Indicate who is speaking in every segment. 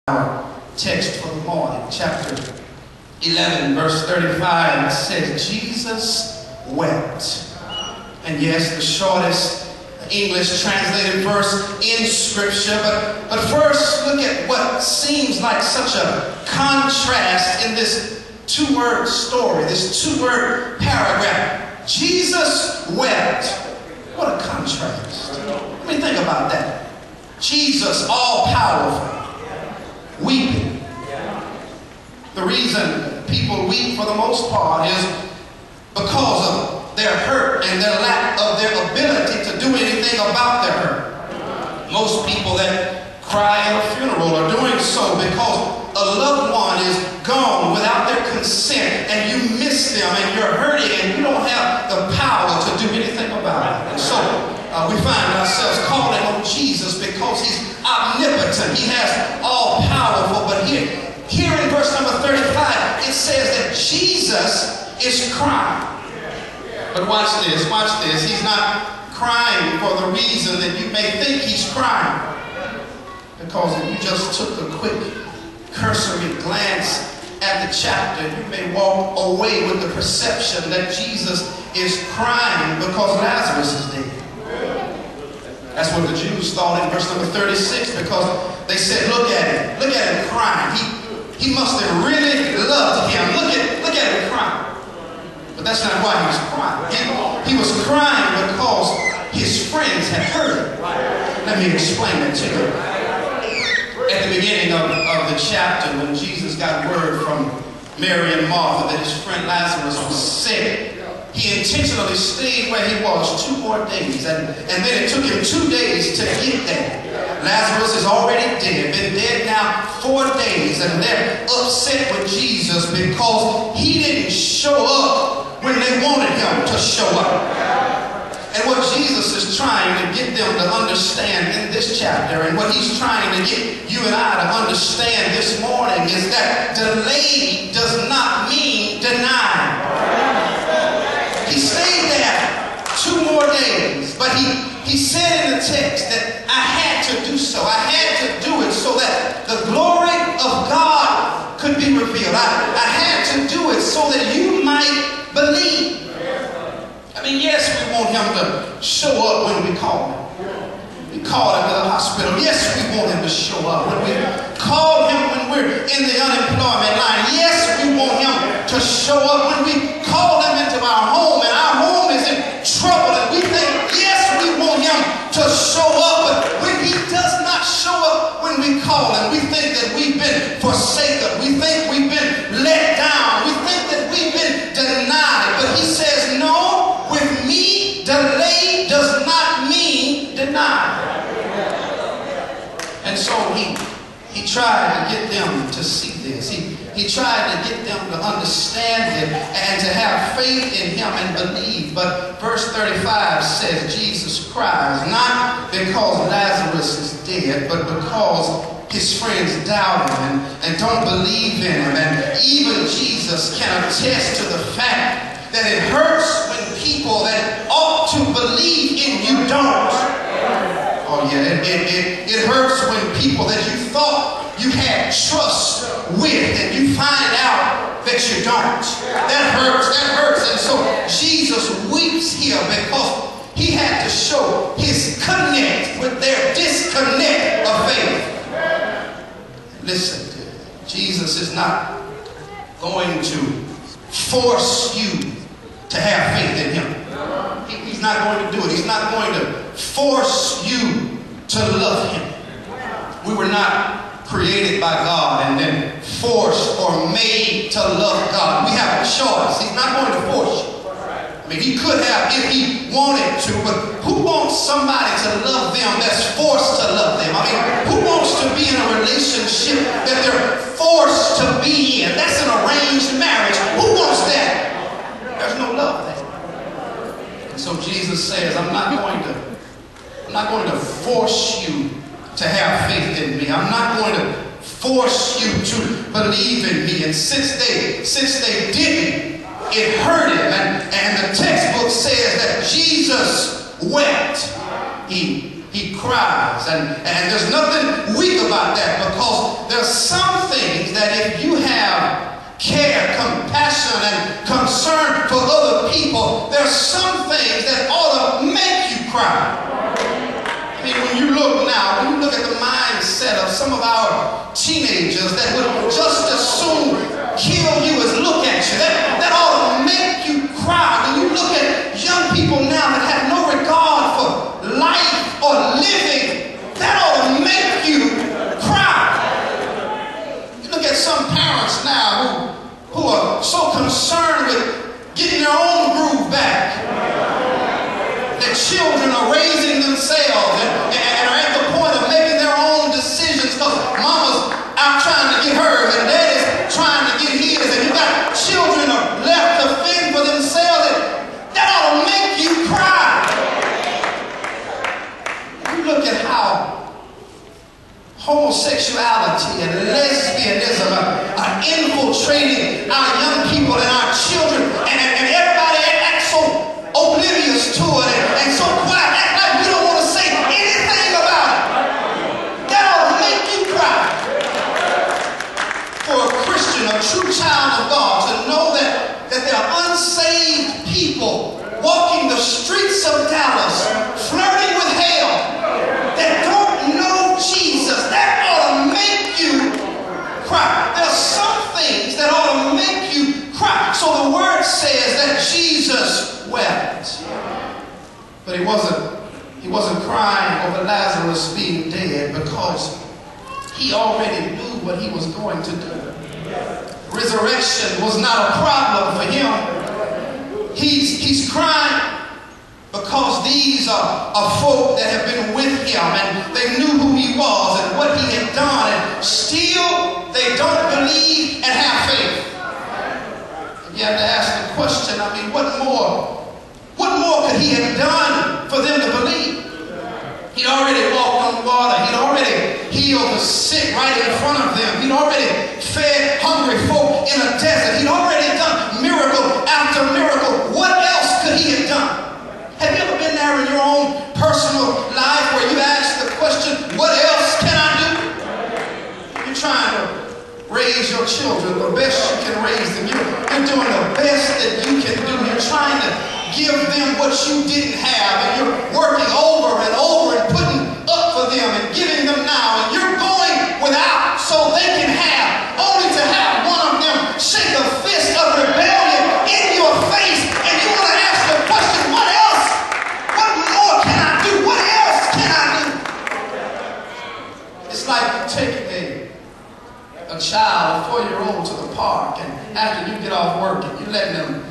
Speaker 1: Our text for the morning, chapter 11, verse 35, says, Jesus wept. And yes, the shortest English translated verse in Scripture. But first, look at what seems like such a contrast in this two-word story, this two-word paragraph. Jesus wept. What a contrast. Let me think about that. Jesus, all-powerful, weeping. The reason people weep for the most part is because of their hurt and their lack of their ability to do anything about their hurt. Most people that cry at a funeral are doing so because a loved one is gone without their consent and you miss them and you're hurting and you don't have the power to do anything about it. And so we find ourselves calling on Jesus because he's omnipotent. He has all powerful. But here in verse number 35, it says that Jesus is crying. But watch this. He's not crying for the reason that you may think he's crying. Because if you just took a quick cursory glance at the chapter, you may walk away with the perception that Jesus is crying because Lazarus is dead. That's what the Jews thought in verse number 36, because they said, look at him crying. He must have really loved him. Look at him crying. But that's not why he was crying. He was crying because his friends had hurt him. Let me explain that to you. At the beginning of the chapter, when Jesus got word from Mary and Martha that his friend Lazarus was sick, he intentionally stayed where he was 2 more days. And then it took him 2 days to get there. Lazarus is already dead, been dead now 4 days. And they're upset with Jesus because he didn't show up when they wanted him to show up. And what Jesus is trying to get them to understand in this chapter, and what he's trying to get you and I to understand this morning, is that delay does not mean deny. He stayed there 2 more days, but he said in the text that I had to do so. I had to do it so that the glory of God could be revealed. I had to do it so that you might believe. I mean, yes, we want him to show up when we call him. We call him to the hospital. Yes, we want him to show up. When we call him when we're in the unemployment line. Yes, we want him to show up. When we call him into our home and our home is in trouble and we think, yes, we want him to show up. But when he does not show up when we call him, we think that we've been forsaken. We think we've been let down. We think that we've been denied. But he says, no. With me, delay does not mean deny. And so he tried to get them to see this. He tried to get them to understand it and to have faith in him and believe. But verse 35 says Jesus cries, not because Lazarus is dead, but because his friends doubt him and don't believe in him. And even Jesus can attest to the fact that it hurts when people that ought to believe in you don't. Oh yeah, it hurts when people that you thought you had trust with and you find out that you don't. That hurts. And so Jesus weeps here because he had to show his connect with their disconnect of faith. Listen, Jesus is not going to force you to have faith in him. He's not going to do it. He's not going to force you to love him. We were not created by God and then forced or made to love God. We have a choice. He's not going to force you. I mean, he could have if he wanted to, but who wants somebody to love them that's forced to love them? I mean, who wants to be in a relationship that they're forced to be in? That's an arranged marriage. Who wants that? There's no love there. And so Jesus says, I'm not going to force you to have faith in me. I'm not going to force you to believe in me. And since they didn't, it hurt him. And the textbook says that Jesus wept. He he cries. And there's nothing weak about that, because there's some things that if you have care, compassion, and concern for other people, there's some things that ought to make you cry. I mean, when you look at the mindset of some of our teenagers that would just as soon kill you as look at you, that ought to make you cry. When you look at young people now that have no regard for life or living, that ought to make you cry. You look at some parents now who are so concerned with getting their own groove back. Their children are raising themselves and are at the point of making their own decisions because mama's out trying to get hers and daddy's trying to get his, and you got children are left to fend for themselves. That ought to make you cry. You look at how homosexuality and lesbianism are infiltrating our young people and our children, and everybody acts so oblivious to it and so quiet, act like we don't want to say anything about it. That ought to make you cry. For a Christian, a true child of God, to know that there are unsaved people walking the streets of Dallas, flirting with hell, that don't know Jesus. That ought to make you cry. There are some things that ought to make you cry. So the word says that Jesus wept. But he wasn't crying over Lazarus being dead, because he already knew what he was going to do. Resurrection was not a problem for him. He's crying because these are folk that have been with him, and they knew who he was and what he had done, and still they don't believe and have faith. And you have to ask the question, I mean, what more could he have done for them to believe? He'd already walked on water. He'd already healed the sick right in front of them. He'd already fed hungry folk in a desert. He'd already done miracle after miracle. What else could he have done? Have you ever been there in your own personal life where you ask the question, what else can I do? You're trying to raise your children the best you can raise them. You're doing the best that you can do. You're trying to give them what you didn't have, and you're working over and over and putting up for them and giving them now, and you're going without so they can have, only to have one of them shake a fist of rebellion in your face, and you want to ask the question, what else? What more can I do? What else can I do? It's like taking a child, a 4-year-old, to the park, and after you get off work and you let them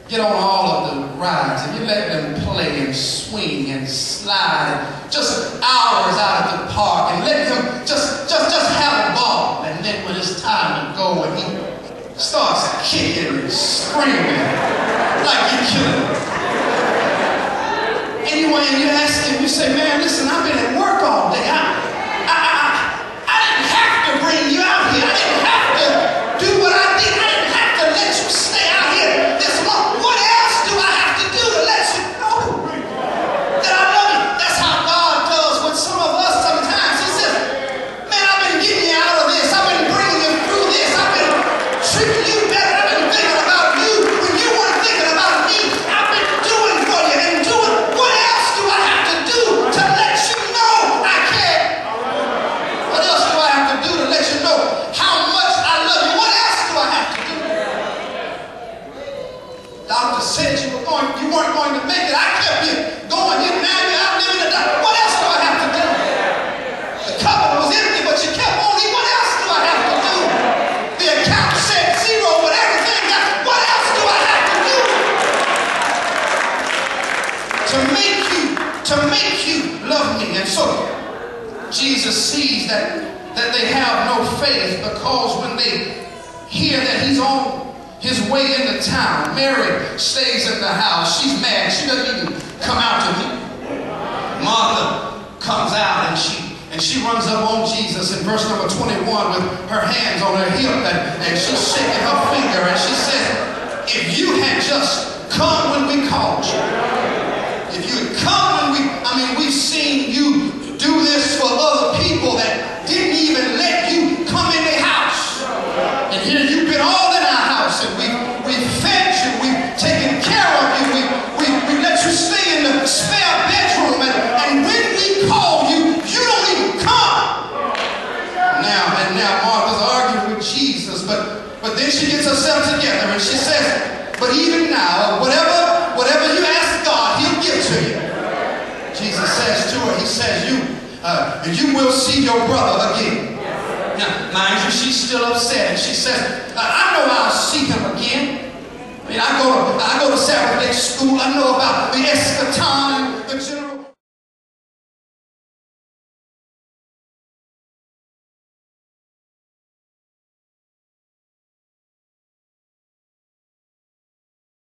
Speaker 1: get on all of the rides, and you let them play and swing and slide just hours out at the park, and let them just have a ball. And then when it's time to go, and he starts kicking and screaming like you're killing him. Anyway, and you ask him, you say, man, listen, I've been at work all day. I didn't have to bring you out here. I didn't have to do what I did. I didn't have to let you stay out here this long. What else do I have to do to let you know that I love you? That's how God does with some of us sometimes. He says, man, I've been getting you out of this. I've been bringing you through this. I've been treating you better. I've been thinking about you when you weren't thinking about me. I've been doing for you and doing. What else do I have to do to let you know I care? What else do I have to do to let you know how much I love you? What else do I have to do? Doctor said you weren't going to make it. I kept you going. You now you're out living the life. What else do I have to do? The cupboard was empty, but you kept on eating. What else do I have to do? The account said zero, but everything got. What else do I have to do to make you love me? And so Jesus sees that they have no faith, because when they hear that he's on his way into town, Mary stays in the house. She's mad. She doesn't even come out to meet him. Martha comes out, and she runs up on Jesus in verse number 21 with her hands on her hip, and she's shaking her finger, and she said, if you had just come when we called you, if you had come when we've seen you do this for other people that didn't even let you come in their house. And here you've been all in our house, and we've fed you, we've taken care of you, we let you stay in the spare bedroom, and when we call you, you don't even come. Now Martha's arguing with Jesus, but then she gets herself together and she says, but even now, whatever you ask God, he'll give to you. Jesus says to her, he says, you will see your brother again. Now, mind you, she's still upset, and she says, I know I'll see him again. I mean, I go to Sabbath day school. I know about the eschaton